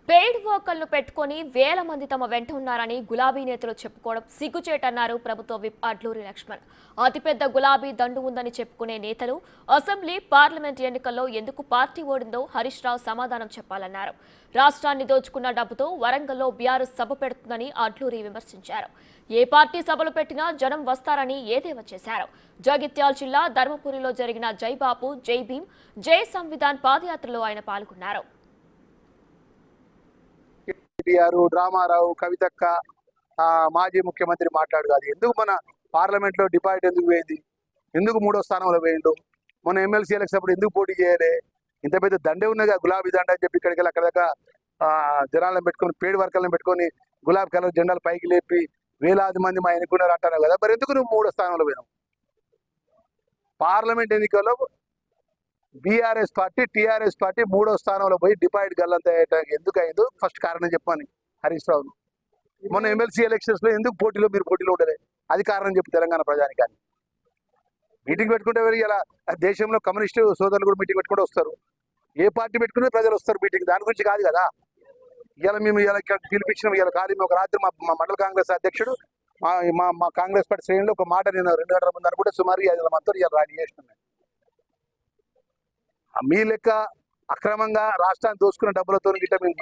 Paid వర్కర్లు పెట్టుకొని వేల మంది తమ వెంట ఉన్నారని గులాబీ నేతలు చెప్పుకోవడం సిగ్గుచేటన్నారు ప్రభుత్వ విప్ అడ్లూరి లక్ష్మణ్. అతిపెద్ద గులాబీ దండు ఉందని చెప్పుకునే నేతలు అసెంబ్లీ, పార్లమెంట్ ఎన్నికల్లో ఎందుకు పార్టీ ఓడిందో హరీష్ రావు సమాధానం చెప్పాలన్నారు. రాష్ట్రాన్ని దోచుకున్న డబ్బుతో వరంగల్లో బీఆర్ఎస్ సభ పెడుతుందని అడ్లూరి విమర్శించారు. ఏ పార్టీ సభలు పెట్టినా జనం వస్తారని ఏదేవా చేశారు. జగిత్యాల జిల్లా ధర్మపురిలో జరిగిన జై బాపు, జై భీమ్, జై సంవిధాన్ పాదయాత్రలో ఆయన పాల్గొన్నారు. రామారావు, కవితక్క, మాజీ ముఖ్యమంత్రి మాట్లాడు కాదు. ఎందుకు మన పార్లమెంట్ లో డిపాజిట్ ఎందుకు పోయింది? ఎందుకు 3వ స్థానంలో పోయిండు? మన ఎమ్మెల్సీ ఎలక్షన్ అప్పుడు ఎందుకు పోటీ చేయలే? ఇంత పెద్ద దండే ఉన్నది, గులాబీ దండ అని చెప్పి ఇక్కడికి అక్కడ దాకా జనాలను పెట్టుకొని, పేడ్ వర్కర్లను పెట్టుకొని గులాబీ కలర్ జెండాలు పైకి లేపి వేలాది మంది మా ఎన్నుకున్నారు అంటారు కదా. మరి ఎందుకు నువ్వు 3వ స్థానంలో పోయినావు? పార్లమెంట్ ఎన్నికల్లో బీఆర్ఎస్ పార్టీ, టీఆర్ఎస్ పార్టీ 3వ స్థానంలో పోయి డిపాజిట్ గల్లంత ఎందుకు అయిందో ఫస్ట్ కారణం చెప్పని హరీష్ రావు. మొన్న ఎమ్మెల్సీ ఎలక్షన్స్ లో ఎందుకు మీరు పోటీలో ఉండలే? అది కారణం చెప్పు తెలంగాణ ప్రజానికి. మీటింగ్ పెట్టుకుంటే ఇలా దేశంలో కమ్యూనిస్టు సోదరులు కూడా మీటింగ్ పెట్టుకుంటూ వస్తారు. ఏ పార్టీ పెట్టుకునే ప్రజలు వస్తారు మీటింగ్, దాని గురించి కాదు కదా. ఇలా మేము ఇలా పిలిపించినాం. ఇలా కాదు, ఒక రాత్రి మా మండల కాంగ్రెస్ అధ్యక్షుడు మా కాంగ్రెస్ పార్టీ శ్రేణిలో ఒక మాట నేను 2 గంటల ముందు అనుకుంటే సుమారు 500 మందితో ఇలా ర్యాలీ చేస్తున్నాను. మీ లెక్క అక్రమంగా రాష్ట్రాన్ని దోసుకున్న డబ్బులతో గిట్ట మేము